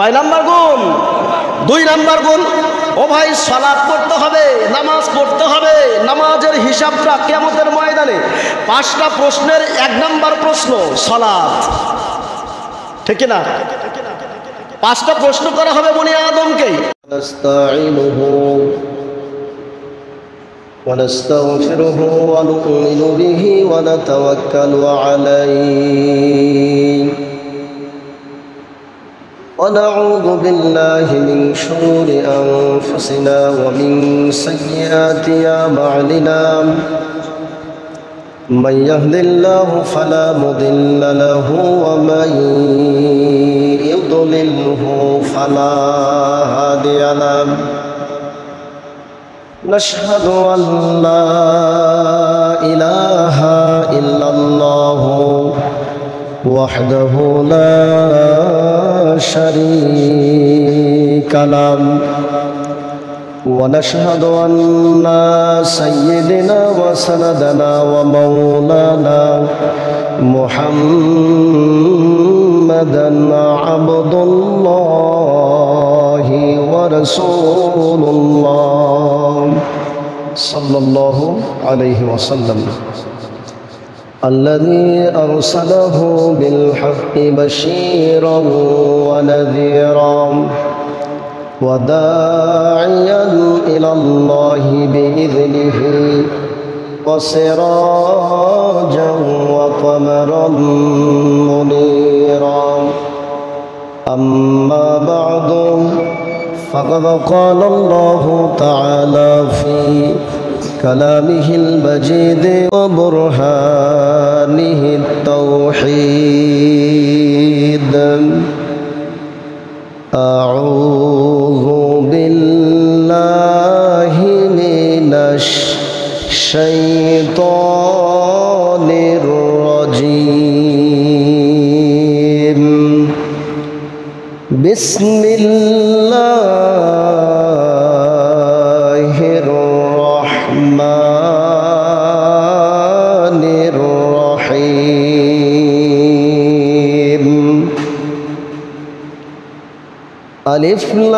কয় নাম্বার গুণ? 2 নাম্বার গুণ। ও ভাই, সালাত পড়তে হবে, নামাজ পড়তে হবে। নামাজের হিসাবটা কিয়ামতের ময়দানে 5টা প্রশ্নের 1 নাম্বার প্রশ্ন সালাত, ঠিক না? 5টা প্রশ্ন করা হবে বনি আদমকে। নাস্তাঈনুহু ওয়া নাস্তাগফিরুহু ওয়া নু'মিনু বিহি ওয়া নাতাওয়াক্কালু আলাইহি ونعوذ بالله من شرور أنفسنا ومن سيئات أعمالنا من يهد الله فلا مضل له ومن يضلله فلا هادي له نشهد أن لا إله إلا الله وحده لا شريك له ونشهد أن سيدنا وسندنا ومولانا محمدا عبد الله ورسول الله صلى الله عليه وسلم الذي أرسله بالحق بشيرا ونذيرا وداعيا إلى الله بإذنه وسراجا وقمرا منيرا أما بعد فقد قال الله تعالى في كلامه المجيد وبرهانه التوحيد أعوذ بالله من الشيطان الرجيم بسم الله الرحمن الرحيم ألف لام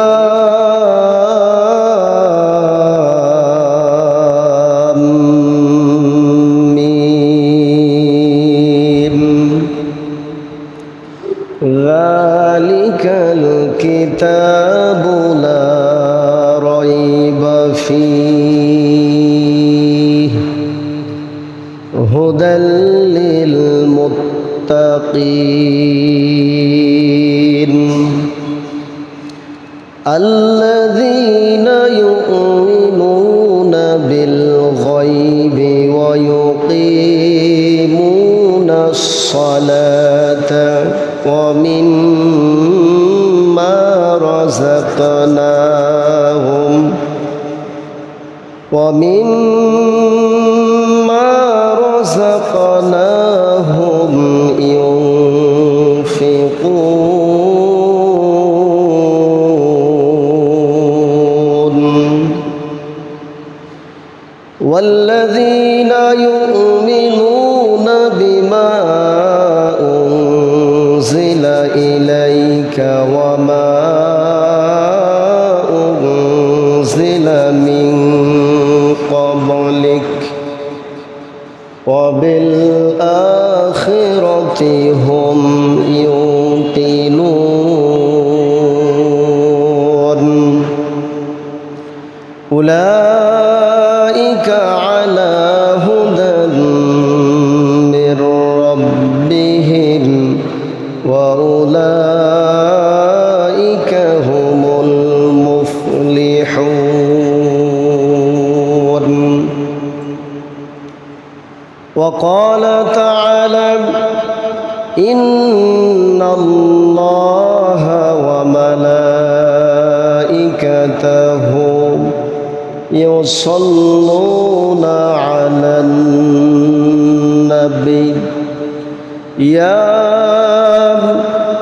ميم ذلك الكتاب لا ريب فيه هدى للمتقين الذين يؤمنون بالغيب ويقيمون الصلاة ومما رزقناهم ينفقون والذين يؤمنون بما أنزل إليك وما أنزل من قبلك وبالآخرة هم يوقنون أولئك على هدى من ربهم وأولئك هم المفلحون وقال تعالى إن الله وملائكته يصلون على النبي يا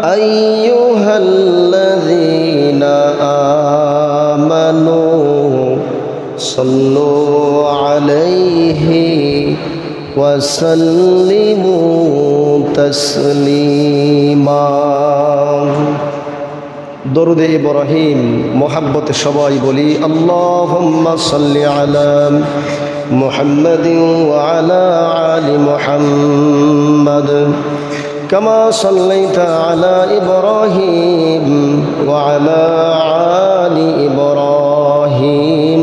أيها الذين آمنوا صلوا عليه وسلموا تسليما দরুদে ইব্রাহিম মোহাব্বতে সবাই বলি আল্লাহুম্মা সাল্লি আলা মুহাম্মাদিন ওয়া আলা আলি মুহাম্মাদ কামা সাল্লাইতা আলা ইব্রাহিম ওয়া আলা আলি ইব্রাহিম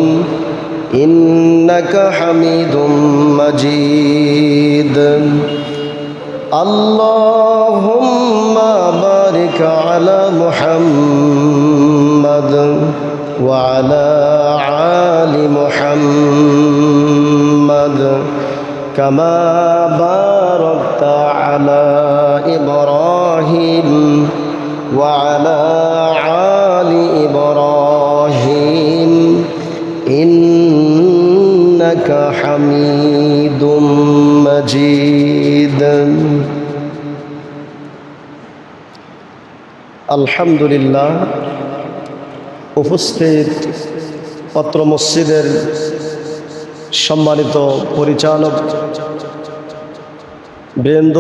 ইন্নাকা হামিদুম মাজিদ আল্লাহুম্মা বারিক আলা মুহাম্মাদ ওয়া আলা আলি মুহাম্মাদ কামা বারাকতা আলা ইব্রাহিম ওয়া আলা আলি ইব্রাহিম ইন্নাকা হামিদুম মাজিদ। আলহামদুলিল্লাহ, উপস্থিত অত্র মসজিদের সম্মানিত পরিচালক বৃন্দ,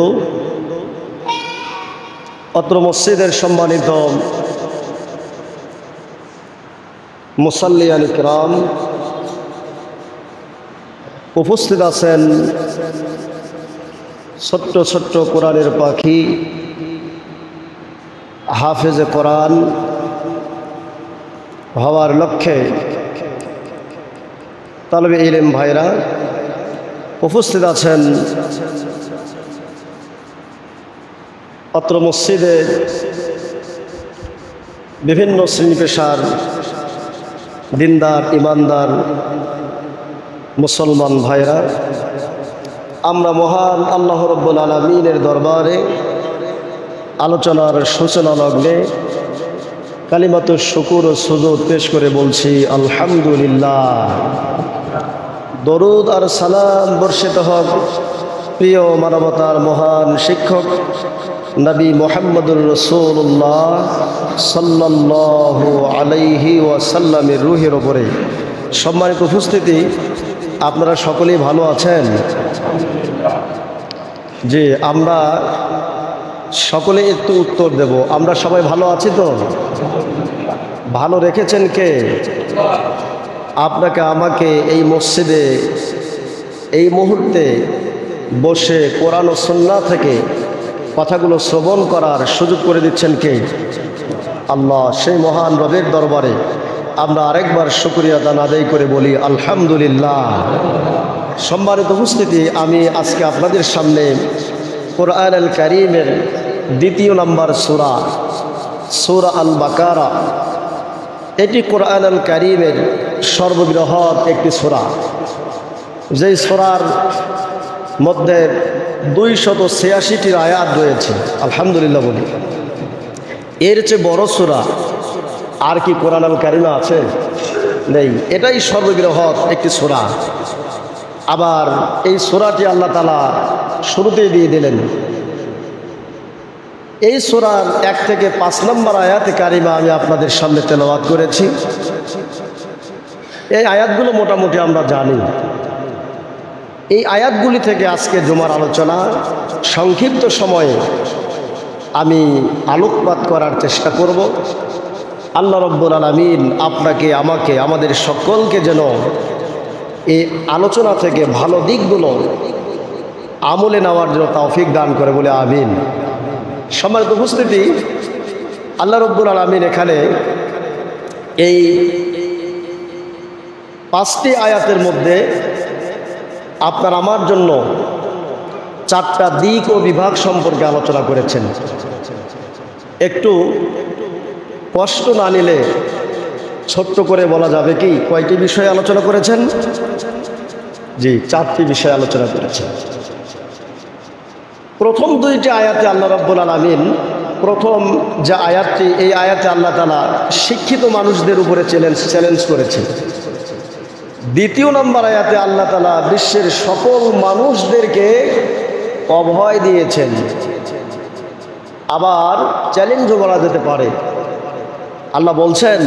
অত্র মসজিদের সম্মানিত মুসাল্লিয়ান কিরাম, উপস্থিত আছেন ছোট্ট ছোট্ট কোরআনের পাখি, হাফেজে কোরআন হওয়ার লক্ষ্যে তালেবে ইলম ভাইরা, উপস্থিত আছেন অত্র মসজিদে বিভিন্ন শ্রেণী পেশার দিনদার ইমানদার মুসলমান ভাইরা। আমরা মহান আল্লাহ রাব্বুল আলামিনের দরবারে আলোচনার সূচনা লগ্নে কালিমাতু শুকুর ও সুজুদ পেশ করে বলছি আলহামদুলিল্লাহ। দরুদ আর সালাম বর্ষিত হোক প্রিয় মানবতার মহান শিক্ষক নবী মুহাম্মদুর রাসূলুল্লাহ সাল্লাল্লাহু আলাইহি ওয়াসাল্লামের রূহের ওপরে। সম্মানিত উপস্থিতি, আপনারা সকলেই ভালো আছেন? যে আমরা সকলে একটু উত্তর দেব, আমরা সবাই ভালো আছি তো? ভালো রেখেছেন কে? আপনাকে আমাকে এই মসজিদে এই মুহূর্তে বসে কোরআন ও সুন্নাহ থেকে কথাগুলো শ্রবণ করার সুযোগ করে দিচ্ছেন কে? আল্লাহ। সেই মহান রবের দরবারে আমরা আরেকবার শুকরিয়া আদায় করে বলি আলহামদুলিল্লাহ। সম্মানিত উপস্থিতি, আমি আজকে আপনাদের সামনে কোরআন আল কারীমের দ্বিতীয় নম্বর সূরা, সূরা আল বাকারা। এটি কোরআন আল কারীমের সর্ববৃহৎ একটি সূরা, যেই সূরার মধ্যে 286টি আয়াত রয়েছে। আলহামদুলিল্লাহ বলি, এর চেয়ে বড় সূরা আর কি কোরআন আল কারীমে আছে? নেই। এটাই সর্ববৃহৎ একটি সূরা। আবার এই সূরাটি আল্লাহ তাআলা শুরুতেই দিয়ে দিলেন। এই সূরার 1 থেকে 5 নম্বর আয়াতে কারিমা আমি আপনাদের সামনে তেলাওয়াত করেছি। এই আয়াতগুলো মোটামুটি আমরা জানি। এই আয়াতগুলি থেকে আজকে জুমার আলোচনা সংক্ষিপ্ত সময়ে আমি আলোকপাত করার চেষ্টা করব। আল্লাহ রাব্বুল আলামিন আপনাকে, আমাকে, আমাদের সকলকে যেন এই আলোচনা থেকে ভালো দিকগুলো আমলে নেওয়ার জন্য তৌফিক দান করে বলে আমিন। সম্মানিত উপস্থিতি, আল্লাহ রাব্বুল আলামিন এখানে এই 5টি আয়াতের মধ্যে আপনার আমার জন্য 4টা দিক ও বিভাগ সম্পর্কে আলোচনা করেছেন। একটু কষ্ট না নিলে ছোট্ট করে বলা যাবে কি কয়টি বিষয়ে আলোচনা করেছেন? জি, 4টি বিষয়ে আলোচনা করেছেন। প্রথম 2টি আয়াতে আল্লাহ রাব্বুল আলামিন, প্রথম যে আয়াতটি, এই আয়াতে আল্লাহ তাআলা শিক্ষিত মানুষদের উপরে চ্যালেঞ্জ করেছেন। দ্বিতীয় নম্বর আয়াতে আল্লাহ তাআলা বিশ্বের সকল মানুষদেরকে অভয় দিয়েছেন। আবার চ্যালেঞ্জও বলা যেতে পারে। আল্লাহ বলছেন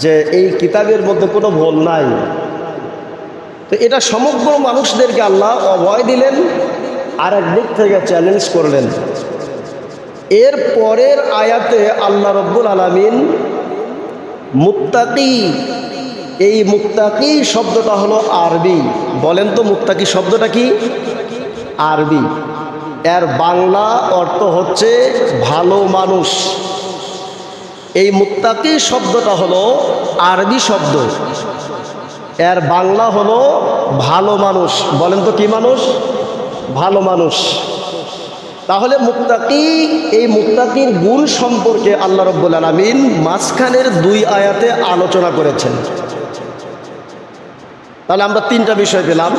যে এই কিতাবের মধ্যে কোনো ভুল নাই। তো এটা সমগ্র মানুষদেরকে আল্লাহ অভয় দিলেন, আর একদিক থেকে চ্যালেঞ্জ করলেন। এর পরের আয়াতে আল্লাহ রব্বুল আলামিন মুত্তাকি, এই মুত্তাকি শব্দটা হলো আরবি। বলেন তো মুত্তাকি শব্দটা কি? আরবি। এর বাংলা অর্থ হচ্ছে ভালো মানুষ। এই মুত্তাকি শব্দটা হলো আরবি শব্দ, এর বাংলা হলো ভালো মানুষ। বলেন তো কি মানুষ? ভালো মানুষ। তাহলে মুত্তাকি, এই মুত্তাকির গুণ সম্পর্কে আল্লাহ রাব্বুল আলামিন মাঝখানের 2 আয়াতে আলোচনা করেছেন। তাহলে আমরা 3টা বিষয় পেলাম।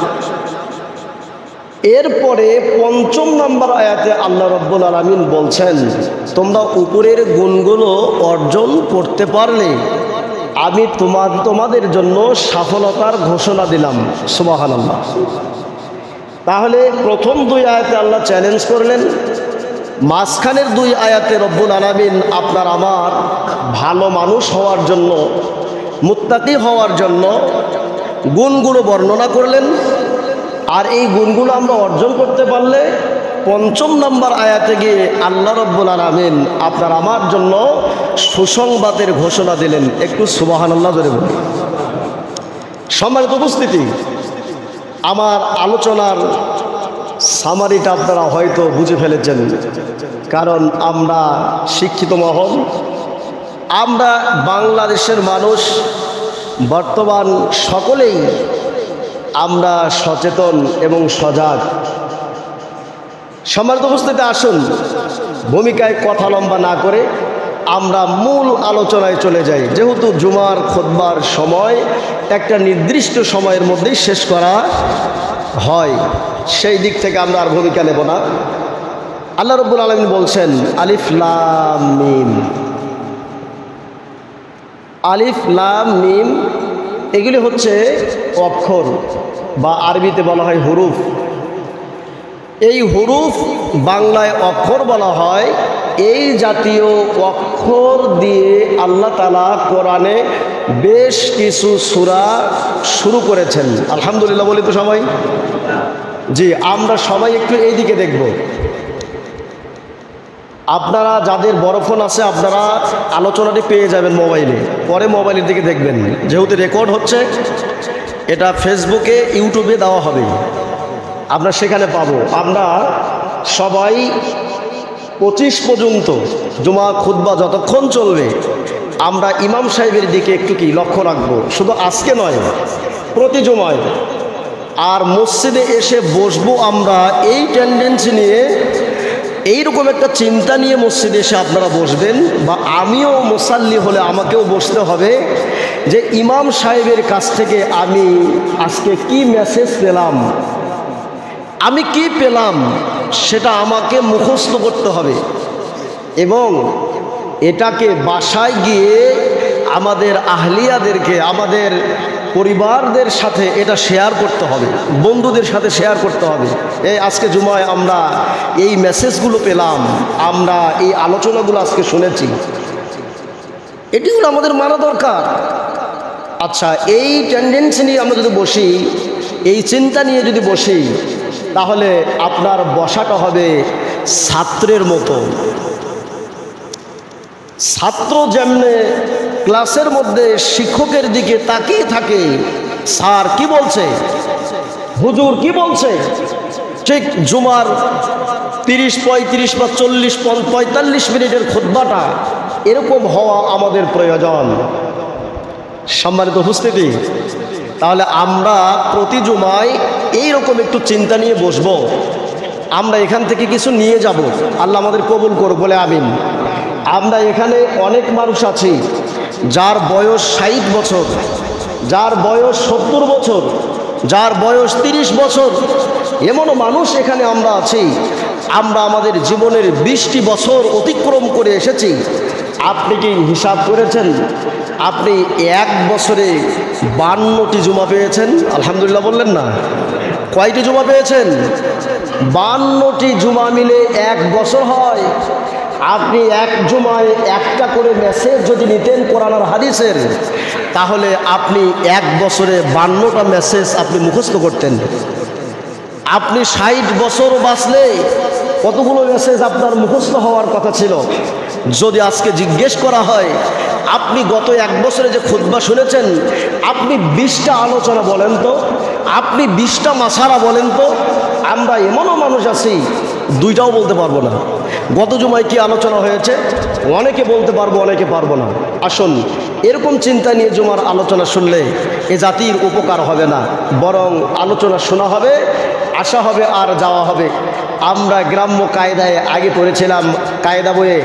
এরপরে 5ম নম্বর আয়াতে আল্লাহ রাব্বুল আলামিন বলছেন, তোমরা উপরের গুণগুলো অর্জন করতে পারলে আমি তোমাদের জন্য সফলতার ঘোষণা দিলাম। সুবহানাল্লাহ। তাহলে প্রথম 2 আয়াতে আল্লাহ চ্যালেঞ্জ করলেন, মাঝখানের 2 আয়াতে রব্বুল আলামিন আপনার আমার ভালো মানুষ হওয়ার জন্য, মুত্তাকি হওয়ার জন্য গুণগুলো বর্ণনা করলেন। আর এই গুণগুলো আমরা অর্জন করতে পারলে 5ম নম্বর আয়াতে গিয়ে আল্লাহ রব্বুল আলামিন আপনার আমার জন্য সুসংবাদের ঘোষণা দিলেন। একটু সুবহানাল্লাহ জোরে বলুন। সম্মানিত উপস্থিতি, আমার আলোচনার সামারিটা আপনারা হয়তো বুঝে ফেলেছেন, কারণ আমরা শিক্ষিত মহল, আমরা বাংলাদেশের মানুষ বর্তমান সকলেই আমরা সচেতন এবং সজাগ। সম্মানিত উপস্থিতি, আসুন ভূমিকায় কথা লম্বা না করে আমরা মূল আলোচনায় চলে যাই। যেহেতু জুমার খুতবার সময় একটা নির্দিষ্ট সময়ের মধ্যেই শেষ করা হয়, সেই দিক থেকে আমরা আর ভূমিকা নেব না। আল্লাহ রাব্বুল আলামিন বলছেন, আলিফ লাম মিম। আলিফ লাম মিম এগুলি হচ্ছে অক্ষর, বা আরবিতে বলা হয় হুরুফ। এই হুরুফ বাংলায় অক্ষর বলা হয়। এই জাতীয় অক্ষর দিয়ে আল্লাহ তাআলা কোরআনে বেশ কিছু সূরা শুরু করেছেন। আলহামদুলিল্লাহ বলি তো সবাই? জি, আমরা সবাই একটু এই দিকে দেখব। আপনারা যাদের বড় ফোন আছে আপনারা আলোচনাটি পেয়ে যাবেন মোবাইলে, পরে মোবাইলের দিকে দেখবেন। যেহেতু রেকর্ড হচ্ছে, এটা ফেসবুকে ইউটিউবে দেওয়া হবে, আমরা সেখানে পাবো। আমরা সবাই 25 পর্যন্ত জুমা খুতবা যতক্ষণ চলবে আমরা ইমাম সাহেবের দিকে একটু কি লক্ষ্য রাখবো, শুধু আজকে নয়, প্রতি জুমায়। আর মসজিদে এসে বসবো আমরা এই টেন্ডেন্সি নিয়ে, এইরকম একটা চিন্তা নিয়ে মসজিদে এসে আপনারা বসবেন, বা আমিও মুসাল্লি হলে আমাকেও বসতে হবে যে ইমাম সাহেবের কাছ থেকে আমি আজকে কি মেসেজ পেলাম, আমি কি পেলাম সেটা আমাকে মুখস্থ করতে হবে, এবং এটাকে বাসায় গিয়ে আমাদের আহলিয়াদেরকে, আমাদের পরিবারদের সাথে এটা শেয়ার করতে হবে, বন্ধুদের সাথে শেয়ার করতে হবে। এই আজকে জুমায় আমরা এই মেসেজগুলো পেলাম, আমরা এই আলোচনাগুলো আজকে শুনেছি, এটিগুলো আমাদের মানা দরকার। আচ্ছা, এই টেন্ডেন্সি নিয়ে আমরা যদি বসি, এই চিন্তা নিয়ে যদি বসি, তাহলে আপনার বসাটা হবে ছাত্রের মতো। ছাত্র যেমনে ক্লাসের মধ্যে শিক্ষকের দিকে তাকিয়ে থাকে, স্যার কি বলছে, হুজুর কি বলছে, ঠিক জুমার 30, 35 বা 40, 45 মিনিটের খুতবাটা এরকম হওয়া আমাদের প্রয়োজন। সম্মানিত উপস্থিতি, তাহলে আমরা প্রতি জুমায় এইরকম একটু চিন্তা নিয়ে বসবো, আমরা এখান থেকে কিছু নিয়ে যাব, আল্লাহ আমাদের কবুল করুক বলে আমিন। আমরা এখানে অনেক মানুষ আছি যার বয়স 60 বছর, যার বয়স 70 বছর, যার বয়স 30 বছর, এমনও মানুষ এখানে আমরা আছি, আমরা আমাদের জীবনের 20টি বছর অতিক্রম করে এসেছি। আপনি কি হিসাব করেছেন আপনি 1 বছরে 52টি জুমা পেয়েছেন? আলহামদুলিল্লাহ বললেন না? কয়টি জুমা পেয়েছেন? 52টি জুমা মিলে 1 বছর হয়। আপনি এক জুমায় একটা করে মেসেজ যদি নিতেন কোরআন আর হাদিসের, তাহলে আপনি 1 বছরে 52টা মেসেজ আপনি মুখস্থ করতেন। আপনি 60 বছর বাঁচলে কতগুলো মেসেজ আপনার মুখস্থ হওয়ার কথা ছিল। যদি আজকে জিজ্ঞেস করা হয় আপনি গত 1 বছরে যে খুতবা শুনেছেন, আপনি 20টা আলোচনা বলেন তো, আপনি 20টা মাসালা বলেন তো, আমরা এমনও মানুষ আছি 2টাও বলতে পারবো না। গত জুমায় কি আলোচনা হয়েছে অনেকে বলতে পারবো, অনেকে পারবো না। আসুন, এরকম চিন্তা নিয়ে জুমার আলোচনা শুনলে এ জাতির উপকার হবে না, বরং আলোচনা শোনা হবে, আসা হবে আর যাওয়া হবে। আমরা গ্রাম্য কায়দায় আগে পড়েছিলাম কায়দা বইয়ে,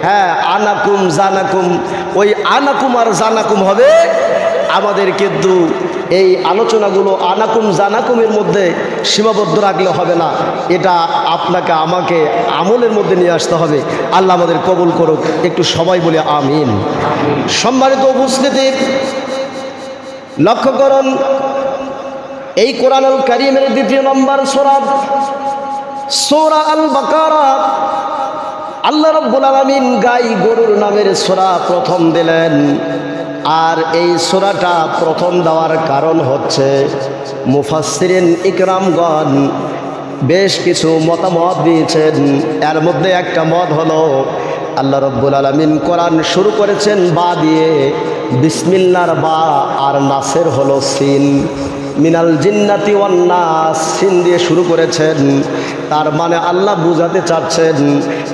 হ্যাঁ, আনাকুম জানাকুম, ওই আনাকুম আর জানাকুম হবে আমাদের। কিন্তু এই আলোচনাগুলো আনাকুম জানাকুমের মধ্যে সীমাবদ্ধ রাখলে হবে না, এটা আপনাকে আমাকে আমলের মধ্যে নিয়ে আসতে হবে। আল্লাহ আমাদের কবুল করুক। একটু সবাই বলে আমিন। সম্মানিত উপস্থিতি, লক্ষ্য করুন, এই কোরআনুল কারীমের 2 নম্বর সূরা, সূরা আল বাকারা, আল্লাহ রাব্বুল আলামিন গাই গরুর নামের সূরা প্রথম দিলেন। আর এই সূরাটা প্রথম দেওয়ার কারণ হচ্ছে মুফাসসিরিন ইকরামগণ বেশ কিছু মতামত দিয়েছেন। এর মধ্যে একটা মত হলো আল্লাহ রাব্বুল আলামিন কোরআন শুরু করেছেন বা দিয়ে, বিসমিল্লাহর বা আর নাসের হলো সিন। মিনাল জিন্নাতি ওয়ান নাস, সিন দিয়ে শুরু করেছেন। তার মানে আল্লাহ বুঝাতে চাচ্ছেন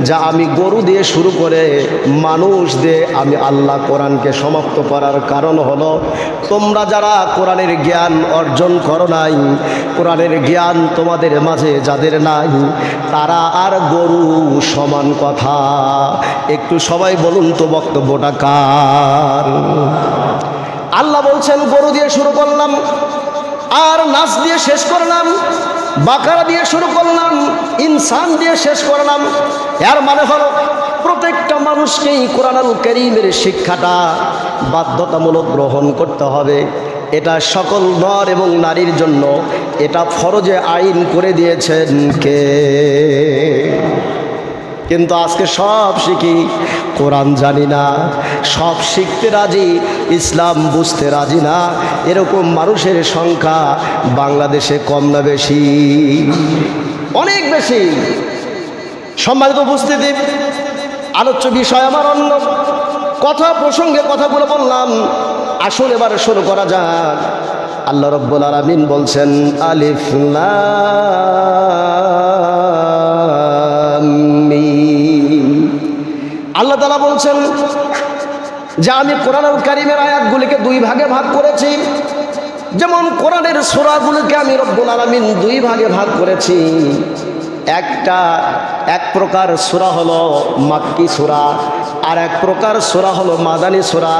যে আমি গরু দিয়ে শুরু করে মানুষ দিয়ে আমি আল্লাহ কোরআনকে সমাপ্ত করার কারণ হলো তোমরা যারা কোরআনের জ্ঞান অর্জন করো নাই, কোরআনের জ্ঞান তোমাদের মাঝে যাদের নাই, তারা আর গরু সমান কথা। একটু সবাই বলুন তো বক্তব্যটা কার? আল্লাহ বলছেন গরু দিয়ে শুরু করলাম, আর নাস দিয়ে শেষ করলাম, বাকারা দিয়ে শুরু করলাম, ইনসান দিয়ে শেষ করলাম। এর মানে হলো প্রত্যেকটা মানুষকেই কোরআনুল কারীমের শিক্ষাটা বাধ্যতামূলক গ্রহণ করতে হবে। এটা সকল নর এবং নারীর জন্য এটা ফরজে আইন করে দিয়েছেন কে? কিন্তু আজকে সব শিখি, কোরআন জানি না, সব শিখতে রাজি, ইসলাম বুঝতে রাজি না, এরকম মানুষের সংখ্যা বাংলাদেশে কম না বেশি? অনেক বেশি। সম্মানিত উপস্থিতি, আলোচ্য বিষয় আমার অন্য কথা প্রসঙ্গে কথাগুলো বললাম। আসুন এবার শুরু করা যাক। আল্লাহ রাব্বুল আলামিন বলছেন আলিফ লাম মিম। আল্লাহ তাআলা বলছেন যে আমি কোরআনুল কারীমের আয়াতগুলিকে 2 ভাগে ভাগ করেছি। যেমন কোরআনের সূরাগুলোকে আমি রব্বুল আলামিন 2 ভাগে ভাগ করেছি। এক প্রকার সূরা হলো মাক্কি সূরা, আর এক প্রকার সূরা হলো মাদানী সূরা।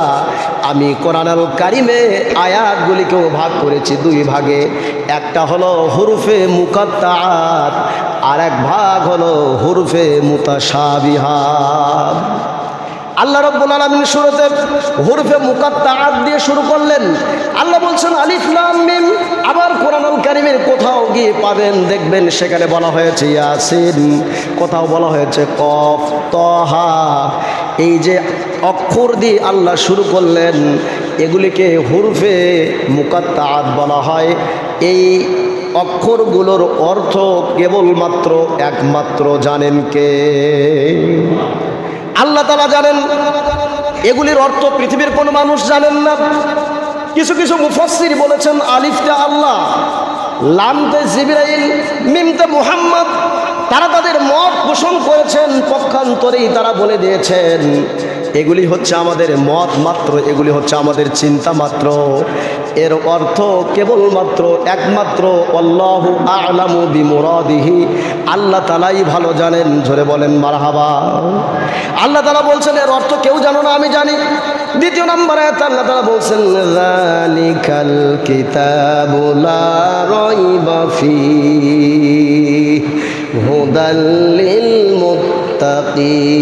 আমি কোরআনুল কারীমে আয়াতগুলিকেও ভাগ করেছি 2 ভাগে। একটা হলো হুরুফে মুকাত্তাআত, আর এক ভাগ হলো হুরুফে মুতাশাবিহাত। আল্লাহ রাব্বুল আলামিন শুরুতে হুরুফে মুকাত্তাআত দিয়ে শুরু করলেন। আল্লাহ বলছেন আলিফ লাম মিম। আবার কোরআনুল কারীমের কোথাও গিয়ে পাবেন, দেখবেন সেখানে বলা হয়েছে ইয়াসিন, কোথাও বলা হয়েছে কফ, তহা। এই যে অক্ষর দিয়ে আল্লাহ শুরু করলেন, এগুলিকে হুরুফে মুকাত্তাআত বলা হয়। এই অক্ষরগুলোর অর্থ কেবলমাত্র একমাত্র জানেন কে? আল্লাহ তাআলা জানেন। এগুলির অর্থ পৃথিবীর কোনো মানুষ জানেন না। কিছু কিছু মুফাসসির বলেছেন আলিফতে আল্লাহ, লামতে জিবরাইল, মিমতে মুহাম্মদ। তারা তাদের মত পোষণ করেছেন, পক্ষান্তরেই তারা বলে দিয়েছেন এগুলি হচ্ছে আমাদের মত মাত্র, এগুলি হচ্ছে আমাদের চিন্তা মাত্র। এর অর্থ কেবলমাত্র একমাত্র আল্লাহু আ'লামু বিমুরাদিহি, আল্লাহ তাআলাই ভালো জানেন। জোরে বলেন মারহাবা। আল্লাহ তাআলা বলছেন এর অর্থ কেউ জানো না, আমি জানি। 2 নম্বর আয়াতে আল্লাহ তাআলা বলছেন যালিকাল কিতাবু লা রাইবা ফীহি হুদাল লিল মুত্তাকিন।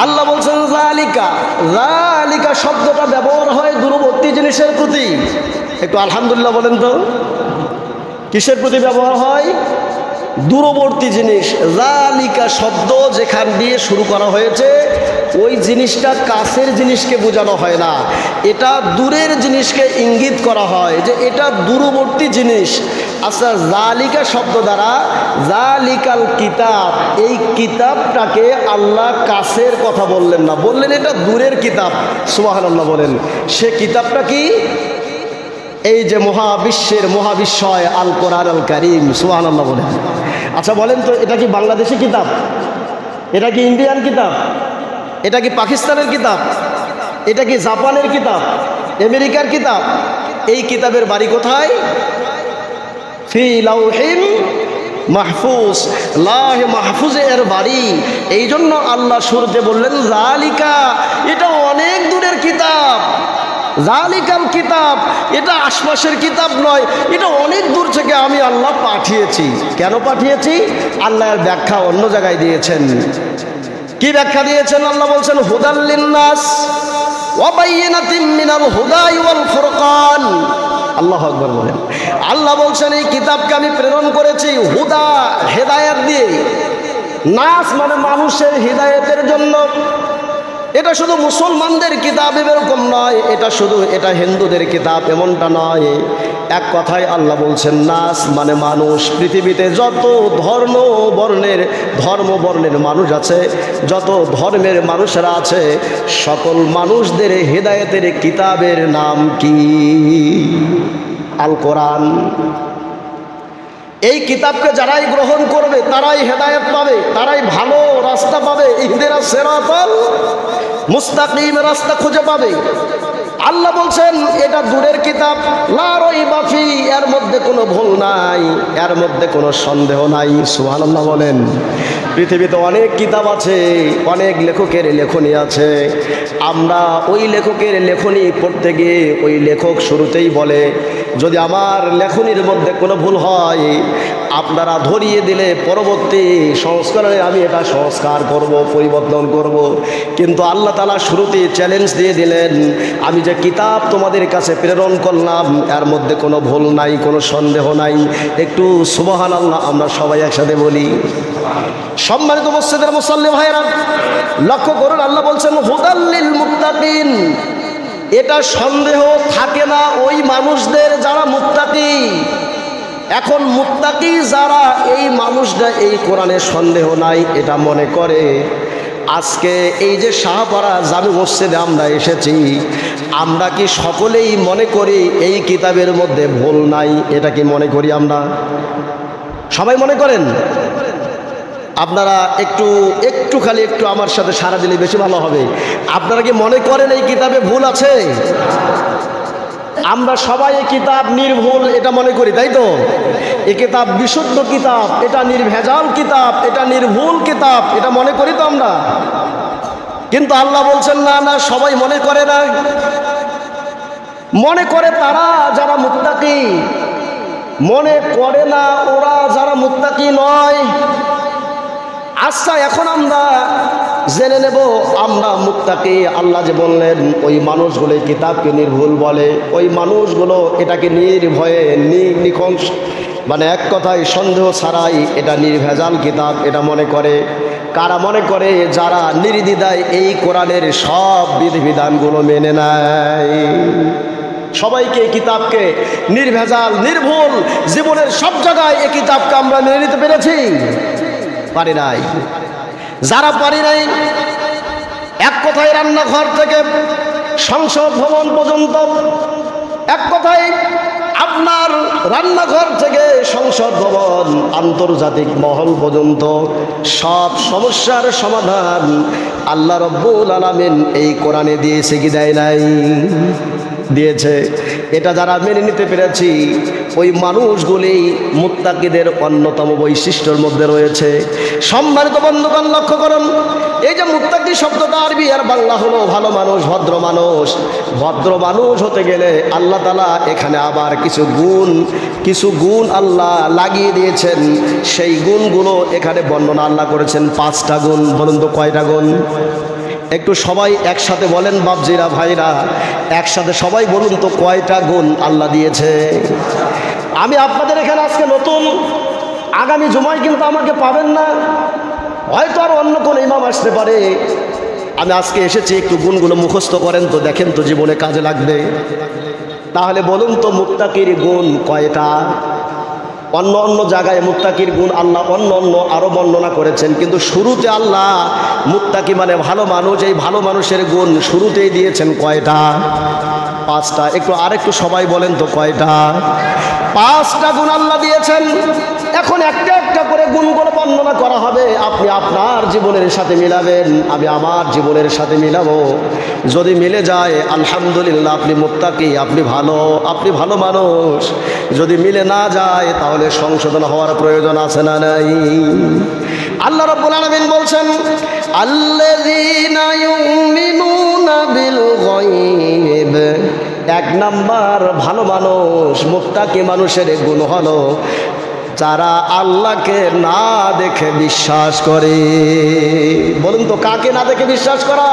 আল্লাহ বলছেন যালিকা, যালিকা শব্দটা ব্যবহার হয় দূরবর্তী জিনিসের প্রতি। একটু আলহামদুলিল্লাহ বলেন তো, কিসের প্রতি ব্যবহার হয়? দূরবর্তী জিনিস। যালিকা শব্দ যেখান দিয়ে শুরু করা হয়েছে, ওই জিনিসটা কাছের জিনিসকে বোঝানো হয় না, এটা দূরের জিনিসকে ইঙ্গিত করা হয় যে এটা দূরবর্তী জিনিস। আচ্ছা, জালিকা শব্দ দ্বারা জালিকাল কিতাব, এই কিতাবটাকে আল্লাহ কাছের কথা বললেন না, বললেন এটা দূরের কিতাব। সুবহানাল্লাহ বলেন। সে কিতাবটা কি? এই যে মহাবিশ্বের মহাবিশ্বয় আল কোরআন আল কারীম। সুবহানাল্লাহ বলেন। আচ্ছা বলেন তো, এটা কি বাংলাদেশি কিতাব? এটা কি ইন্ডিয়ান কিতাব? এটা কি পাকিস্তানের কিতাব? এটা কি জাপানের কিতাব? আমেরিকার কিতাব? এই কিতাবের বাড়ি কোথায়? ফি লাউহিন মাহফুজ, লাহে মাহফুজে এর বাড়ি। এই জন্য আল্লাহ শুরুতে বললেন জালিকা, এটা অনেক দূরের কিতাব। জালিকাল কিতাব, এটা আশপাশের কিতাব নয়, এটা অনেক দূর থেকে আমি আল্লাহ পাঠিয়েছি। কেন পাঠিয়েছি? আল্লাহর ব্যাখ্যা অন্য জায়গায় দিয়েছেন। কি ব্যাখ্যা দিয়েছেন? আল্লাহ বলছেন হুদাল লিন্নাস ওয়া বাইয়িনাতিন মিনাল হুদা ওয়াল ফুরকান। আল্লাহু আকবার বলেন। আল্লাহ বলছেন এই কিতাবকে আমি প্রেরণ করেছি হুদা, হেদায়েত দিয়ে। নাস মানে মানুষের হিদায়েতের জন্য। এটা শুধু মুসলমানদের কিতাব এরকম নয়, এটা হিন্দুদের কিতাব এমনটা নয়। এক কথায় আল্লাহ বলছেন নাস মানে মানুষ। পৃথিবীতে যত ধর্মবর্ণের মানুষ আছে, যত ধর্মের মানুষেরা আছে, সকল মানুষদের হেদায়েতের কিতাবের নাম কি? আল কোরআন। এই কিতাবকে যারাই গ্রহণ করবে তারাই হেদায়েত পাবে, তারাই ভালো রাস্তা পাবে। ইহদিনাস সিরাতাল মুস্তাকিম, রাস্তা খুঁজে পাবে। আল্লাহ বলছেন এটা দূরের কিতাব, লা রাইবা ফি, এর মধ্যে কোনো ভুল নাই, এর মধ্যে কোনো সন্দেহ নাই। সুবহানাল্লাহ বলেন। পৃথিবীতে অনেক কিতাব আছে, অনেক লেখকের লেখনী আছে। আমরা ওই লেখকের লেখনী পড়তে গিয়ে ওই লেখক শুরুতেই বলে যদি আমার লেখনীর মধ্যে কোনো ভুল হয় আপনারা ধরিয়ে দিলে পরবর্তী সংস্করণে আমি এটা সংস্কার করব, পরিবর্তন করব। কিন্তু আল্লাহ তাআলা শুরুতেই চ্যালেঞ্জ দিয়ে দিলেন আমি যে কিতাব তোমাদের কাছে প্রেরণ করলাম এর মধ্যে কোনো ভুল নাই, কোনো সন্দেহ নাই। একটু সুবহানাল্লাহ আমরা সবাই একসাথে বলি। সম্মানিত মসজিদের মুসল্লি ভাইরা লক্ষ্য করুন, আল্লাহ বলছেন হুদাল লিল মুত্তাকিন। এটা সন্দেহ থাকে না ওই মানুষদের যারা মুত্তাকি। এখন মুত্তাকি যারা, এই মানুষরা এই কোরআনে সন্দেহ নাই এটা মনে করে। আজকে এই যে শাহপাড়া জামে মসজিদে আমরা এসেছি, আমরা কি সকলেই মনে করি এই কিতাবের মধ্যে ভুল নাই? এটা কি মনে করি আমরা? সবাই মনে করেন? আপনারা একটু খালি একটু আমার সাথে সাড়া দিলে বেশি ভালো হবে। আপনারা কি মনে করেন এই কিতাবে ভুল আছে? আমরা সবাই এই কিতাব নির্ভুল এটা মনে করি, তাই তো? এই কিতাব বিশুদ্ধ কিতাব, এটা নির্ভেজাল কিতাব, এটা নির্ভুল কিতাব, এটা মনে করি তো আমরা। কিন্তু আল্লাহ বলছেন না না, সবাই মনে করে না। মনে করে তারা যারা মুত্তাকি, মনে করে না ওরা যারা মুত্তাকি নয়। আচ্ছা এখন আমরা জেনে নেব আমরা মুত্তাকি। আল্লাহ যে বললেন ওই মানুষগুলো কিতাবকে নির্ভুল বলে, ওই মানুষগুলো এটাকে নির্ভয়ে নিখংস মানে এক কথায় সন্দেহ ছাড়াই এটা নির্ভেজাল কিতাব এটা মনে করে। কারা মনে করে? যারা নির্দ্বিধায় এই কোরআনের সব বিধিবিধানগুলো মেনে নেয়। সবাইকে এই কিতাবকে নির্ভেজাল নির্ভুল জীবনের সব জায়গায় এই কিতাবকে আমরা মেনে নিতে পেরেছি? পারি নাই। যারা পারি নাই, এক কথায় রান্নাঘর থেকে সংসদ ভবন পর্যন্ত, এক কথায় আপনার রান্নাঘর থেকে সংসদ ভবন আন্তর্জাতিক মহল পর্যন্ত সব সমস্যার সমাধান আল্লাহ রব্বুল আলামিন এই কোরআনে দিয়েছে কি দেয় নাই? দিয়েছে। এটা যারা মেনে নিতে পেরেছি ওই মানুষগুলি মুত্তাকিদের অন্যতম বৈশিষ্ট্যের মধ্যে রয়েছে। সম্মানিত বন্ধুগণ লক্ষ্য করুন, এই যে মুত্তাকি শব্দটা আরবি আর বাংলা হলো ভালো মানুষ, ভদ্র মানুষ। ভদ্র মানুষ হতে গেলে আল্লাহ তাআলা এখানে আবার কিছু গুণ আল্লাহ লাগিয়ে দিয়েছেন। সেই গুণগুলো এখানে বর্ণনা আল্লাহ করেছেন 5টা গুণ। বলুন তো কয়টা গুণ? একটু সবাই একসাথে বলেন, বাপজিরা ভাইরা একসাথে সবাই বলুন তো কয়টা গুণ আল্লাহ দিয়েছে। আমি আপনাদের এখানে আজকে নতুন, আগামী জুমায় কিন্তু আমাকে পাবেন না, হয়তো আর অন্য কোন ইমাম আসতে পারে। আমি আজকে এসেছি, একটু গুণগুলো মুখস্থ করেন তো, দেখেন তো জীবনে কাজে লাগবে। তাহলে বলুন তো মুত্তাকির গুণ কয়টা? অন্য অন্য জায়গায় মুত্তাকির গুণ আল্লাহ অন্য আরও বর্ণনা করেছেন, কিন্তু শুরুতে আল্লাহ মুত্তাকি মানে ভালো মানুষ, এই ভালো মানুষের গুণ শুরুতেই দিয়েছেন কয়টা? 5টা। আরেকটু সবাই বলেন তো কয়টা? 5টা গুণ আল্লাহ দিয়েছেন। এখন একটা একটা করে গুণগুলো বর্ণনা করা হবে, আপনি আপনার জীবনের সাথে মিলাবেন, আমি আমার জীবনের সাথে মিলাবো। যদি মিলে যায় আলহামদুলিল্লাহ, আপনি মুত্তাকি, আপনি ভালো মানুষ। যদি মিলে না যায় তাহলে সংশোধন হওয়ার প্রয়োজন আছে না নাই? আল্লাহ রাব্বুল আলামিন বলছেন, আল্লাযীনা ইউমিনুনা বিল গায়ব। 1 নাম্বার ভালো মানুষ, মুত্তাকি মানুষের গুণ হলো যারা আল্লাহকে না দেখে বিশ্বাস করে। বলুন তো, কাকে না দেখে বিশ্বাস করা?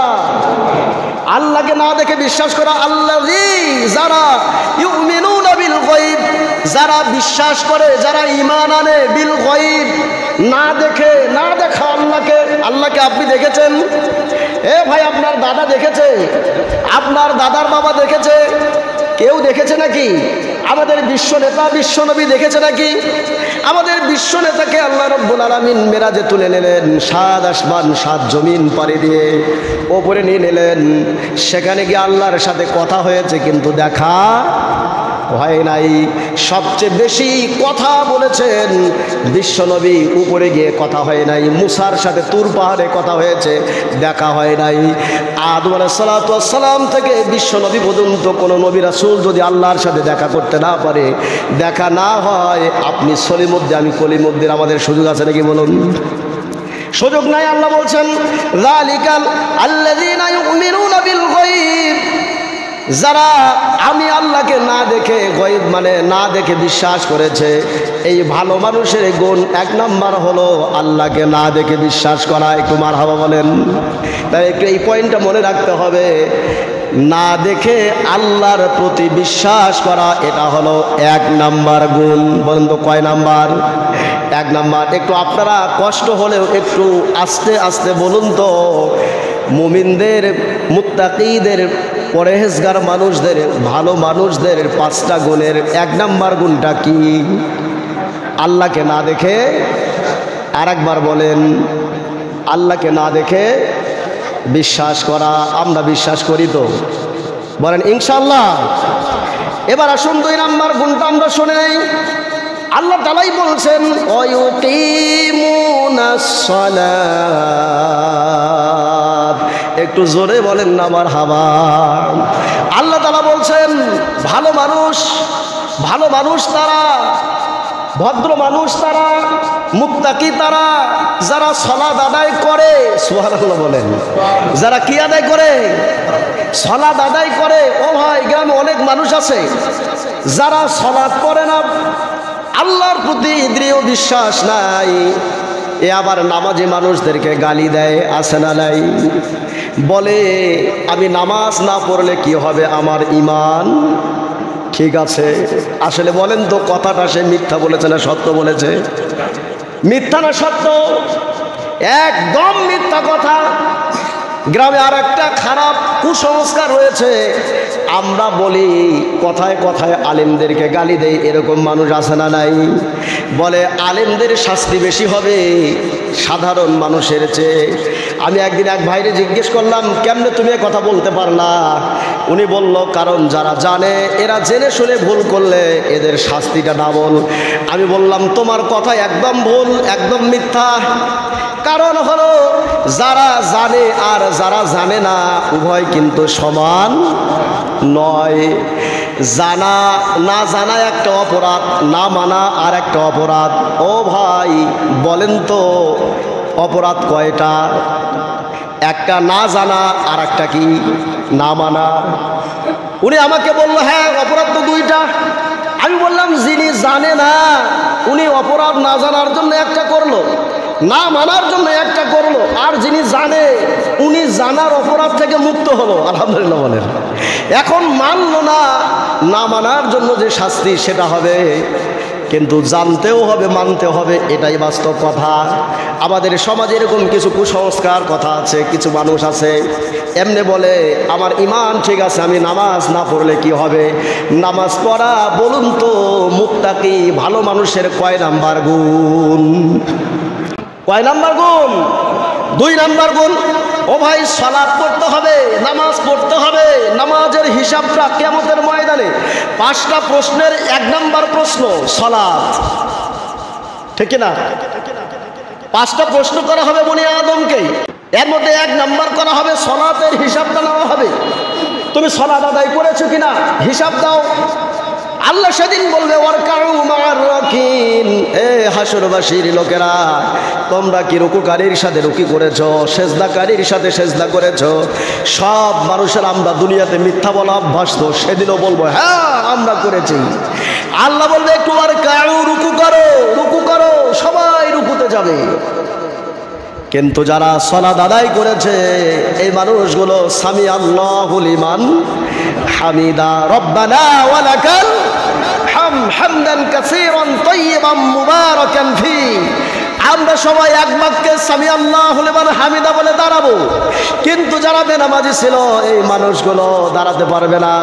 আল্লাহকে না দেখে বিশ্বাস করা। আল্লাযী, যারা ইউমিনুনা বিল গায়ব, যারা বিশ্বাস করে, যারা ঈমান আনে, বিল গায়ব, না দেখা আল্লাহকে আপনি দেখেছেন? ভাই, আপনার দাদা দেখেছে? আপনার দাদার বাবা দেখেছে? কেউ দেখেছে নাকি? আমাদের বিশ্ব নেতা বিশ্বনবী দেখেছে নাকি? আমাদের বিশ্ব নেতাকে আল্লাহ রাব্বুল আলামিন মেরাজে তুলে নিলেন, 7 আসমান 7 জমিন পাড়ি দিয়ে ওপরে নিয়ে নিলেন। সেখানে গিয়ে আল্লাহর সাথে কথা হয়েছে, কিন্তু দেখা হয় নাই। সবচেয়ে বেশি কথা বলেছেন বিশ্বনবী, উপরে গিয়ে কথা হয় নাই। মুসার সাথে তুর পাহাড়ে কথা হয়েছে, দেখা হয় নাই। আদম আলাইহিস সালাতু ওয়াস সালাম থেকে বিশ্বনবী পর্যন্ত কোনো নবী রাসূল যদি আল্লাহর সাথে দেখা করতে না পারে, দেখা না হয়, আপনি সলিমুদ্দিন, আমি কলিমুদ্দিন, আমাদের সুযোগ আছে নাকি বলুন? সুযোগ নাই। আল্লাহ বলছেন, যালিকাল আল্লাযীনা ইউমিনুনা বিল গায়ব, যারা আমি আল্লাহকে না দেখে, গায়ব মানে না দেখে বিশ্বাস করেছে। এই ভালো মানুষের গুণ 1 নাম্বার হলো আল্লাহকে না দেখে বিশ্বাস করা। একটু মারহাবা বলেন। তাই একটু এই পয়েন্টটা মনে রাখতে হবে, না দেখে আল্লাহর প্রতি বিশ্বাস করা, এটা হলো 1 নাম্বার গুণ। বলেন তো কয় নাম্বার? 1 নাম্বার। একটু আপনারা কষ্ট হলেও একটু আস্তে আস্তে বলুন তো, মুমিনদের, মুত্তাকিদের, পরহেজগার মানুষদের, ভালো মানুষদের 5টা গুণের 1 নাম্বার গুণটা কি? আল্লাহকে না দেখে, আরেকবার বলেন, আল্লাহকে না দেখে বিশ্বাস করা। আমরা বিশ্বাস করি তো? বলেন ইনশাআল্লাহ। এবার আসুন 2 নাম্বার গুণটা আমরা শুনে নেই। আল্লাহ তাআলাই বলছেন, ওয়ায়ুকিমুনাস সালাত। একটু জোরে বলেন না মারহাবা। আল্লাহ তাআলা বলছেন, ভালো মানুষ তারা, ভদ্র মানুষ তারা, মুত্তাকি তারা, যারা সালাত আদায় করে। সুবহানাল্লাহ বলেন। যারা কি আদায় করে? সালাত আদায় করে। ও ভাই, গ্রামে অনেক মানুষ আছে যারা সালাত পড়ে না, আল্লাহর প্রতি দৃঢ় বিশ্বাস নাই, এ আবার নামাজি মানুষদেরকে গালি দেয়, আছে না নাই? বলে, আমি নামাজ না পড়লে কি হবে, আমার ঈমান ঠিক আছে। আসলে বলেন তো, কথাটা সে মিথ্যা বলেছে না সত্য বলেছে? মিথ্যা না সত্য? একদম মিথ্যা কথা। গ্রামে আর একটা খারাপ কুসংস্কার রয়েছে, আমরা বলি কথায় কথায় আলেমদেরকে গালি দেই, এরকম মানুষ আছে না নাই? বলে আলেমদের শাস্তি বেশি হবে সাধারণ মানুষের চেয়ে। আমি একদিন এক ভাইরে জিজ্ঞেস করলাম, কেমনে তুমি কথা বলতে পারলা? উনি বলল, কারণ যারা জানে, এরা জেনে শুনে ভুল করলে এদের শাস্তিটা ডাবল। আমি বললাম, তোমার কথা একদম ভুল, একদম মিথ্যা। কারণ হলো, যারা জানে আর যারা জানে না উভয় কিন্তু সমান নয়। জানা না জানা একটা অপরাধ, না মানা আর একটা অপরাধ। ও ভাই, বলেন তো অপরাধ কয়টা? একটা না জানা, আর একটা কি? না মানা। উনি আমাকে বলল, হ্যাঁ অপরাধ তো 2টা। আমি বললাম, যিনি জানে না উনি অপরাধ না জানার জন্য একটা করলো, না মানার জন্য একটা করলো, আর যিনি জানে উনি জানার অপরাধ থেকে মুক্ত হলো। আলহামদুলিল্লাহ বলেন। এখন মানলো না, না মানার জন্য যে শাস্তি সেটা হবে কিন্তু জানতেও হবে, মানতে হবে, এটাই বাস্তব কথা। আমাদের সমাজে এরকম কিছু কুসংস্কার কথা আছে, কিছু মানুষ আছে এমনি বলে আমার ঈমান ঠিক আছে, আমি নামাজ না পড়লে কি হবে? নামাজ পড়া বলুন তো মুত্তাকি ভালো মানুষের কয় নাম্বার গুণ? কয় নাম্বার গুণ? 2 নাম্বার গুণ। ও ভাই, সালাত পড়তে হবে, নামাজ পড়তে হবে। নামাজের হিসাবটা কিয়ামতের ময়দানে 5টা প্রশ্নের 1 নাম্বার প্রশ্ন সালাত, ঠিক না? 5টা প্রশ্ন করা হবে বনি আদমকে, এর মধ্যে 1 নাম্বার করা হবে সালাতের হিসাবটা নেওয়া হবে। তুমি সালাত আদায় করেছো কিনা হিসাব দাও। আল্লাহ সেদিন বলবে ওয়ারকাউ মা'আর রাকিন, এ হাসরবাসীর লোকেরা, তোমরা কি রুকুকারীর সাথে রুকি করেছো, সেজদাকারীর সাথে সেজদা করেছো? সব মানুষের আমরা দুনিয়াতে মিথ্যা বলা অভ্যাস, তো সেদিনও বলবো হ্যাঁ আমরা করেছি। আল্লাহ বলবে একটু ওয়ারকাউ, রুকু করো, রুকু করো, সবাই রুকুতে যাবে। কিন্তু যারা সালাত আদায় করেছে এই মানুষগুলো সামি আল্লাহু লিমান হামিদা, রব্বানা ওয়া লাকাল হামদান কাসীরান তাইয়িবান মুবারাকান ফি। আমরা সবাই এক বাক্যে সামি আল্লাহু লিমান হামিদা বলে দাঁড়াবো, কিন্তু যারা বেনামাজি ছিল এই মানুষগুলো দাঁড়াতে পারবে না,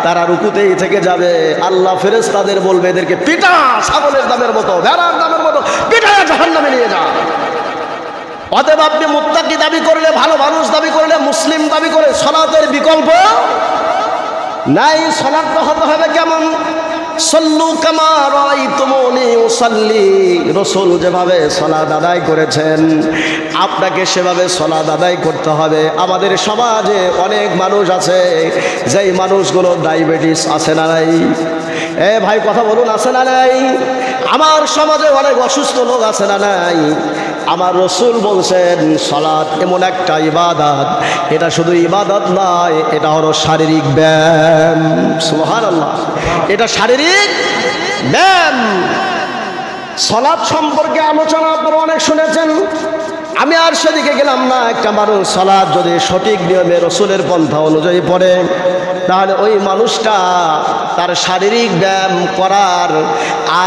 তারা রুকুতেই থেকে যাবে। আল্লাহ ফেরেশতাদের বলবে এদেরকে পিটা, ছাগলের দামের মতো, ভেড়ার দামের মতো পিটায় জাহান্নামে নিয়ে যা। অতএব আপনি মুত্তাকি দাবি করলে, ভালো মানুষ দাবি করলে, মুসলিম দাবি করে সালাতের বিকল্প নাই। সালাতটা হতে হবে কেমন? সল্লু কামা রাআইতুমুনি উসাল্লি, রাসূল যেভাবে সালাত আদায় করেছেন আপনাকে সেভাবে সালাত আদায় করতে হবে। আমাদের সমাজে অনেক মানুষ আছে, যেই মানুষগুলো ডায়াবেটিস আছে না নাই? এ ভাই কথা বলুন, আছে না নাই? আমার সমাজে অনেক অসুস্থ লোক আছে না নাই? আমার রাসূল বলছেন সালাত এমন একটা ইবাদত, এটা শুধু ইবাদত নয়, এটা হলো শারীরিক ব্যায়াম। সুবহানাল্লাহ, এটা শারীরিক ব্যায়াম। সালাত সম্পর্কে আলোচনা আপনারা অনেক শুনেছেন, আমি আর সেদিকে গেলাম না। একটা মানুষ সালাত যদি সঠিক নিয়মে রাসূলের পন্থা অনুযায়ী পড়ে, তাহলে ওই মানুষটা তার শারীরিক ব্যায়াম করার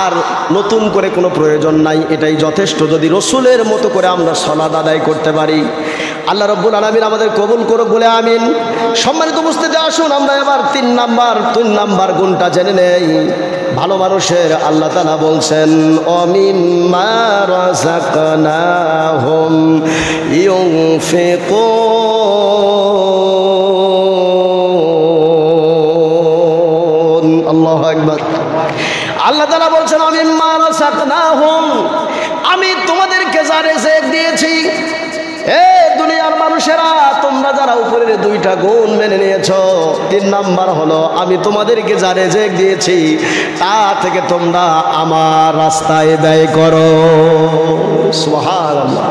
আর নতুন করে কোনো প্রয়োজন নাই, এটাই যথেষ্ট। যদি রাসূলের মতো করে আমরা সালাত আদায় করতে পারি, আল্লাহ রাব্বুল আলামিন আমাদের কবুল করুক বলে আমিন। সম্মানিত উপস্থিতি, আসুন আমরা এবার 3 নাম্বার গুণটা জেনে নেই। ভালো মানুষের আল্লাহ তাআলা বলছেন অমিম্মা রাযাকনাহুম ইউনফিকুন। আল্লাহু আকবার। আল্লাহ তাআলা বলছেন অমিম্মা রাযাকনাহুম, আমি তোমাদেরকে যা রিজিক দিয়েছি। এ দুনিয়ার মানুষেরা, তোমরা যারা উপরের 2টা গুণ মেনে নিয়েছো, 3 নাম্বার হলো আমি তোমাদেরকে যা রিজিক দিয়েছি তা থেকে তোমরা আমার রাস্তায় ব্যয় করো। সুবহানাল্লাহ,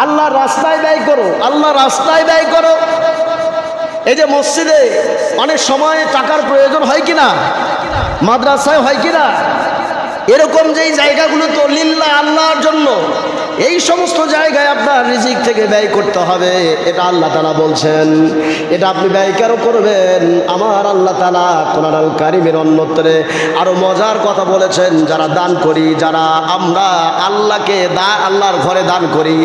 আল্লাহর রাস্তায় ব্যয় করো, আল্লাহর রাস্তায় ব্যয় করো। এই যে মসজিদে অনেক সময় টাকার প্রয়োজন হয় কিনা, মাদ্রাসায় হয় কিনা, এরকম যেই জায়গাগুলো তো লিল্লাহ আল্লাহর জন্য, এই সমস্ত জায়গায় আপনার রিজিক থেকে ব্যয় করতে হবে। এটা আল্লাহ তাআলা বলছেন, এটা আপনি ব্যয় কেন করবেন? আমার আল্লাহ তাআলা কোরআনুল কারীমের অন্যত্রে আরো মজার কথা বলেছেন, যারা দান করি, যারা আমরা আল্লাহকে আল্লাহর ঘরে দান করি,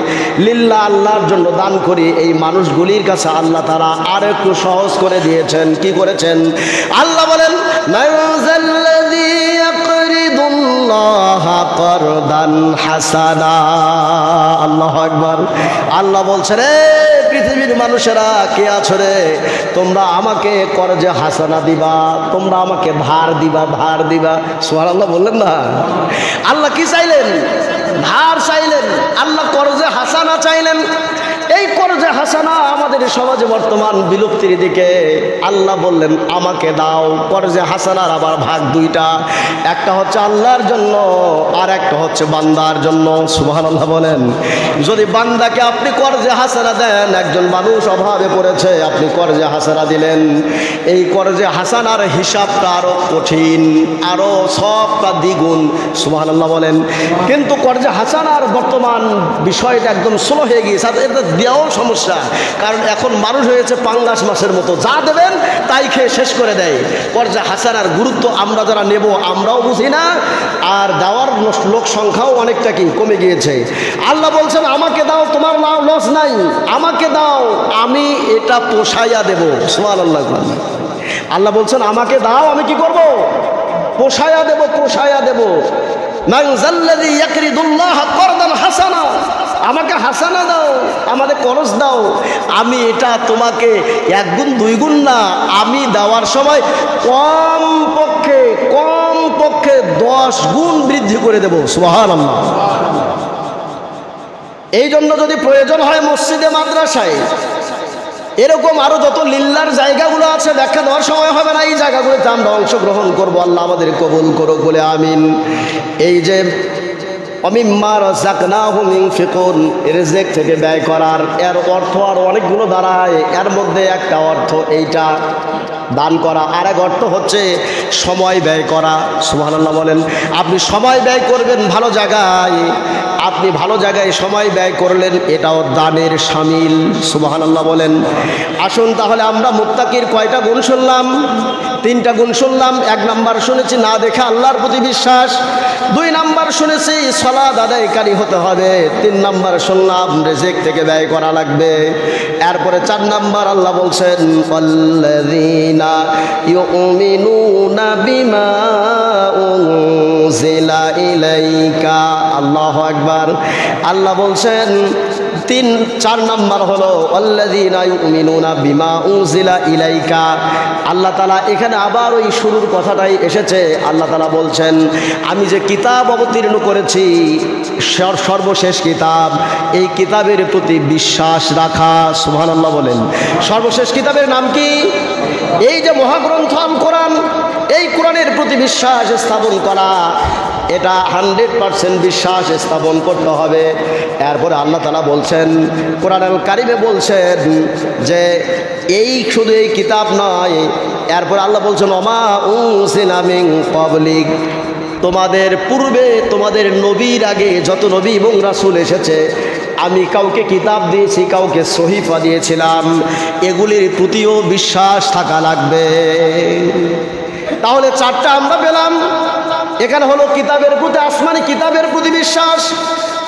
লিল্লাহ আল্লাহর জন্য দান করি, এই মানুষগুলির কাছে আল্লাহ তাআলা আর একটু সহজ করে দিয়েছেন। কি করেছেন? আল্লাহ বলেন মানজাল্লাযী ইয়াকরিদুল্লাহা করদান হাসানা। আল্লাহু আকবার। আল্লাহ বলছে রে পৃথিবীর মানুষেরা কে আছো রে, তোমরা আমাকে করজে হাসানা দিবা, তোমরা আমাকে ধার দিবা, ধার দিবা। সুবহানাল্লাহ বললেন না? আল্লাহ কি চাইলেন? ধার চাইলেন। আল্লাহ করজে হাসানা চাইলেন। এই করজে হাসানা আমাদের সমাজে বর্তমান বিলুপ্তির দিকে। আল্লাহ বললেন আমাকে দাও। করজে হাসানার আবার ভাগ 2টা, একটা হচ্ছে আল্লাহর জন্য আর একটা হচ্ছে বান্দার জন্য। সুবহানাল্লাহ বলেন। যদি বান্দাকে আপনি করজে হাসানা দেন, একজন মানুষ অভাবে পড়েছে, আপনি করজে হাসানা দিলেন, এই করজে হাসানার হিসাবটা আরো কঠিন, আরো সবটা দ্বিগুণ। সুবহানাল্লাহ বলেন। কিন্তু করজে হাসানার বর্তমান বিষয়টা একদম স্লো হয়ে গিয়েছে, এতে দেওয়াও সমস্যা, কারণ এখন মানুষ হয়েছে পাঙ্গাস মাছের মতো, যা দেবেন তাই খেয়ে শেষ করে দেয়। পর্যা হাসানার গুরুত্ব আমরা যারা নেব আমরাও বুঝি না, আর দেওয়ার লোক সংখ্যাও অনেকটা কি কমে গিয়েছে। আল্লাহ বলছেন আমাকে দাও, তোমার লস নাই, আমাকে দাও, আমি এটা পোষাইয়া দেব। সুবহানাল্লাহ। আল্লাহ বলছেন আমাকে দাও, আমি কি করব? পোষায়া দেব, পোষায়া দেব। মান যাল্লাযী ইয়াকরিদুল্লাহ করদান হাসানা, আমাকে হাসানা দাও, আমাদের করজ দাও, আমি এটা তোমাকে 1 গুণ 2 গুণ না, আমি দেওয়ার সময় কম পক্ষে 10 গুণ বৃদ্ধি করে দেব। সুবহানাল্লাহ। এই জন্য যদি প্রয়োজন হয় মসজিদে মাদ্রাসায় এরকম আরো যত লিল্লার জায়গাগুলো আছে, ব্যাখ্যা দেওয়ার সময় হবে না, এই জায়গাগুলোতে আমরা অংশগ্রহণ করবো। আল্লাহ আমাদের কবুল করুক বলে আমিন। এই যে অমিম্মা রাযাকনাহুম ইউনফিকুন, রিজিক থেকে ব্যয় করার, এর অর্থ আর অনেকগুলো দাঁড়ায়। এর মধ্যে একটা অর্থ এইটা দান করা, আর এক অর্থ হচ্ছে সময় ব্যয় করা। সুবহানাল্লাহ বলেন। আপনি সময় ব্যয় করবেন ভালো জায়গায়, আপনি ভালো জায়গায় সময় ব্যয় করলেন, এটাও দানের শামিল। সুবহানাল্লাহ বলেন। আসুন তাহলে আমরা মুত্তাকির কয়টা গুণ শুনলাম? 3টা গুণ শুনলাম। 1 নাম্বার শুনেছি না দেখে আল্লাহর প্রতি বিশ্বাস, 2 নাম্বার শুনেছি সালাত আদায়কারী হতে হবে, 3 নাম্বার শুনলাম রিজিক থেকে ব্যয় করা লাগবে। এরপরে 4 নাম্বার আল্লাহ বলছেন ওয়াল্লাযীনা ইউমিনুনা বিমা উনজিলা ইলাইকা। আল্লাহু আকবার। আল্লাহ বলছেন 4 নাম্বার হলো ওয়াল্লাযীনা ইউমিনুনা বিমা উনজিলা ইলাইকা। আল্লাহ তাআলা এখানে আবার ওই শুরুর কথাটাই এসেছে। আল্লাহ তাআলা বলছেন আমি যে কিতাব অবতীর্ণ করেছি, সর্বশেষ কিতাব, এই কিতাবের প্রতি বিশ্বাস রাখা। সুবহানাল্লাহ বলেন। সর্বশেষ কিতাবের নাম কি? এই যে মহাগ্রন্থ আল কোরআন, এই কোরআনের প্রতি বিশ্বাস স্থাপন করা, এটা 100% বিশ্বাস স্থাপন করতে হবে। এরপরে আল্লাহ তাআলা বলছেন কোরআনুল কারীমে বলছেন যে এই শুধু এই কিতাব নয়, এরপর আল্লাহ বলছেন ওমা উনজিলা মিন ক্বাবলিক, তোমাদের পূর্বে তোমাদের নবীর আগে যত নবী এবং রাসূল এসেছে, আমি কাউকে কিতাব দিয়েছি, কাউকে সহিফা দিয়েছিলাম, এগুলির প্রতিও বিশ্বাস থাকা লাগবে। তাহলে 4টা আমরা পেলাম। এখানে হলো কিতাবের প্রতি, আসমানি কিতাবের প্রতি বিশ্বাস।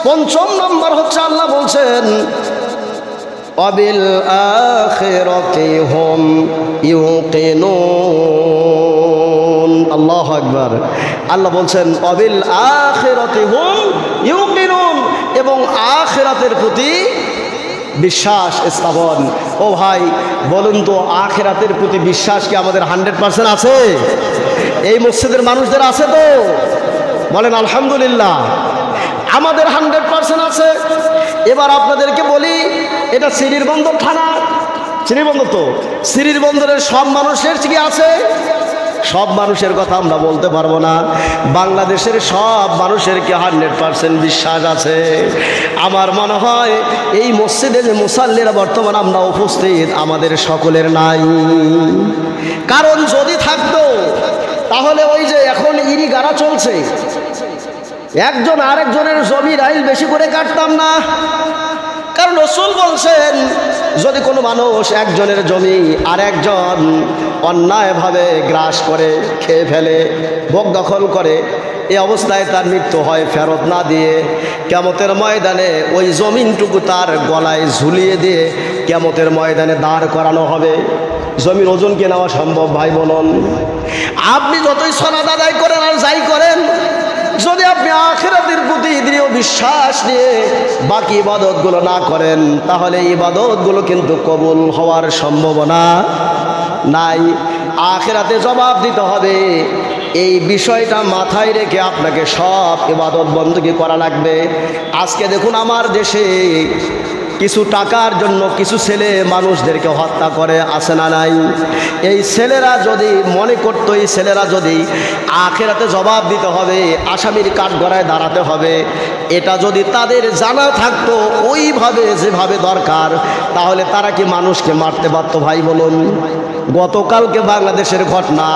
5ম নম্বর হচ্ছে আল্লাহ বলছেন ওয়াবিল আখিরাতি হুম ইউকিনুন। আল্লাহু আকবার। আল্লাহ বলছেন ওয়াবিল আখিরাতি হুম ইউকিনুন, এবং আখিরাতের প্রতি বিশ্বাস স্থাপন। ও ভাই বলুন তো, আখিরাতের প্রতি বিশ্বাস কি আমাদের 100% আছে? এই মসজিদের মানুষদের আছে তো? বলেন আলহামদুলিল্লাহ। আমাদের 100% আছে। এবার আপনাদেরকে বলি, এটা শ্রীবন্দর থানা, শ্রীবন্দর তো, শ্রীবন্দরের সব মানুষের কি আছে? সব মানুষের কথা আমরা বলতে পারবো না। বাংলাদেশের সব মানুষের কি 100% বিশ্বাস আছে? আমার মনে হয় এই মসজিদে যে মুসাল্লিরা বর্তমান আমরা উপস্থিত, আমাদের সকলের নাই। কারণ যদি থাকতো তাহলে ওই যে এখন ইরি গাড়া চলছে, একজন আরেকজনের জমির আইল বেশি করে কাটতাম না। কারণ রাসূল বলছেন যদি কোনো মানুষ একজনের জমি আর একজন অন্যায়ভাবে গ্রাস করে, খেয়ে ফেলে, ভোগ দখল করে, এই অবস্থায় তার মৃত্যু হয় ফেরত না দিয়ে, কিয়ামতের ময়দানে ওই জমিনটুকু তার গলায় ঝুলিয়ে দিয়ে কিয়ামতের ময়দানে দাঁড় করানো হবে। জমির ওজন কে নেওয়া সম্ভব? ভাই বলুন। আপনি যতই সালাত আদায় করেন আর যাই করেন, যদি আপনি আখিরাতের প্রতি দৃঢ় বিশ্বাস নিয়ে বাকি ইবাদতগুলো না করেন, তাহলে ইবাদতগুলো কিন্তু কবুল হওয়ার সম্ভাবনা নাই। আখিরাতে জবাব দিতে হবে। এই বিষয়টা মাথায় রেখে আপনাকে সব ইবাদত বندگی করা লাগবে। আজকে দেখুন আমার দেশে কিছু টাকার জন্য কিছু ছেলে মানুষদেরকে হত্যা করে, আছে না নাই? এই ছেলেরা যদি মনে করতো এই ছেলেরা যদি আখিরাতে জবাব দিতে হবে, আসামির কাঠগড়ায় দাঁড়াতে হবে, এটা যদি তাদের জানা থাকতো ওইভাবে যেভাবে দরকার, তাহলে তারা কি মানুষকে মারতে পারতো? ভাই বলুন। গতকালকে বাংলাদেশের ঘটনা,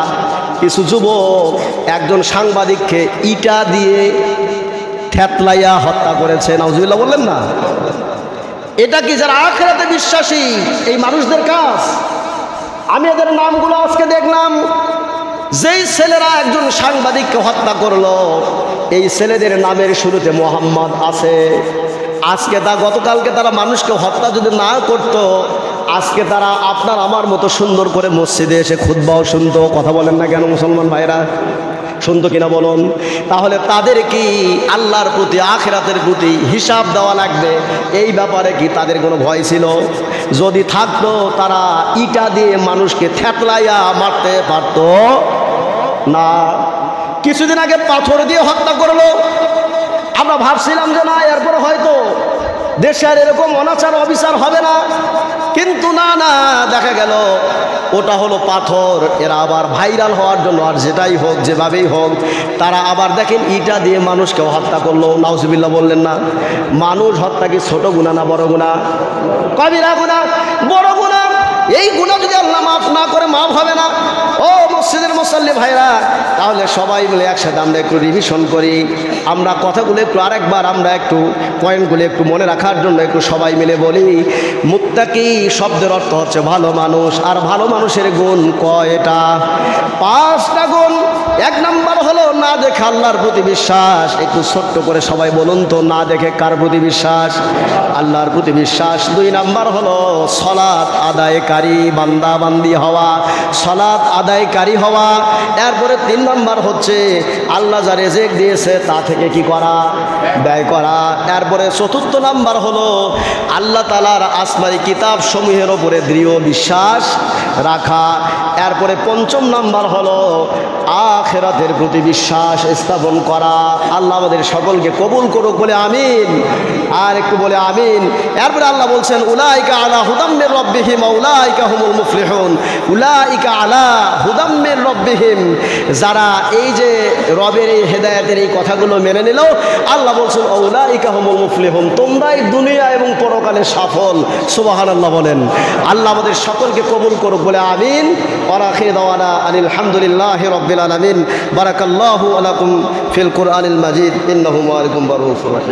কিছু যুবক একজন সাংবাদিককে ইটা দিয়ে থেতলাইয়া হত্যা করেছে। নাউজুবিল্লাহ বললেন না? এটা কি যারা আখিরাতে বিশ্বাসী এই মানুষদের কাজ? আমি এদের নামগুলো আজকে দেখলাম। যেই ছেলেরা একজন সাংবাদিককে হত্যা করলো, এই ছেলেদের নামের শুরুতে মোহাম্মদ আছে। আজকে গতকালকে তারা মানুষকে হত্যা যদি না করত, আজকে তারা আপনার আমার মতো সুন্দর করে মসজিদে এসে খুতবাও শুনতো। কথা বলেন না কেন মুসলমান ভাইরা? শুনতো কিনা বলুন? তাহলে তাদের কি আল্লাহর প্রতি আখিরাতের প্রতি হিসাব দেওয়া লাগবে, এই ব্যাপারে কি তাদের কোনো ভয় ছিল? যদি থাকতো তারা ইটা দিয়ে মানুষকে থেতলাইয়া মারতে পারত না। কিছুদিন আগে পাথর দিয়ে হত্যা করলো। আমরা ভাবছিলাম যে না, এরপর হয়তো দেশে আর এরকম অনাচার অবিচার হবে না, কিন্তু না, দেখা গেল ওটা হলো পাথর। এরা আবার ভাইরাল হওয়ার জন্য আর যেটাই হোক যেভাবেই হোক তারা আবার দেখেন ইটা দিয়ে মানুষকে হত্যা করলো। নাউজুবিল্লাহ বললেন না? মানুষ হত্যা কি ছোট গুনাহ না বড় গুনাহ? কবিরা গুনাহ, বড় গুনাহ। এই গুনাহ যদি আল্লাহ মাফ না করে, মাফ হবে না। ও মসজিদের মুসাল্লি ভাইরা, তাহলে সবাই মিলে একসাথে আমরা একটু রিভিশন করি। আমরা কথাগুলো একটু আরেকবার আমরা একটু পয়েন্টগুলো একটু মনে রাখার জন্য একটু সবাই মিলে বলি। মুত্তাকি শব্দের অর্থ হচ্ছে ভালো মানুষ। আর ভালো মানুষের গুণ কয়টা? 5টা গুণ। 1 নাম্বার হলো না দেখে আল্লাহর প্রতি বিশ্বাস। একটু ছোট্ট করে সবাই বলুন তো, না দেখে কার প্রতি বিশ্বাস? আল্লাহর প্রতি বিশ্বাস। 2 নাম্বার হলো সালাত আদায়কারী, বান্দা বান্দি হওয়া, সালাত আদায়কারী হওয়া। এরপরে 3 নাম্বার হচ্ছে আল্লাহ যা রিজিক দিয়েছে তা থেকে কি করা? ব্যয় করা। এরপরে 4র্থ নাম্বার হলো আল্লাহ তাআলার আসমানি কিতাব সমূহের ওপরে দৃঢ় বিশ্বাস রাখা। এরপরে 5ম নাম্বার হলো আখিরাতের প্রতি বিশ্বাস স্থাপন করা। আল্লাহ আমাদের সকলকে কবুল করুক, বলে আমিন। আর একটু বলে আমিন। এরপরে আল্লাহ বলছেন উলাইকা আলা হুদাম মির রাব্বিহিম উলাইকা হুমুল মুফলিহুন। উলাইকা আলা হুদাম মির রাব্বিহিম, যারা এই যে রবের এই হেদায়েতের এই কথাগুলো মেনে নিল, আল্লাহ বলছেন উলাইকা হুমুল মুফলিহুন, তোমরাই দুনিয়া এবং পরকালে সফল। সুবহানাল্লাহ বলেন। আল্লাহ আমাদের সকলকে কবুল করুক, বলে আমিন। ওয়া আখিরু দাওয়ানা আলহামদুলিল্লাহি রাব্বিল আলামিন। বারাকাল্লাহু আলাকুম ফিল কুরআনিল মাজিদ। ইন্নাহু মালিকুম বারুফুর রাহিম।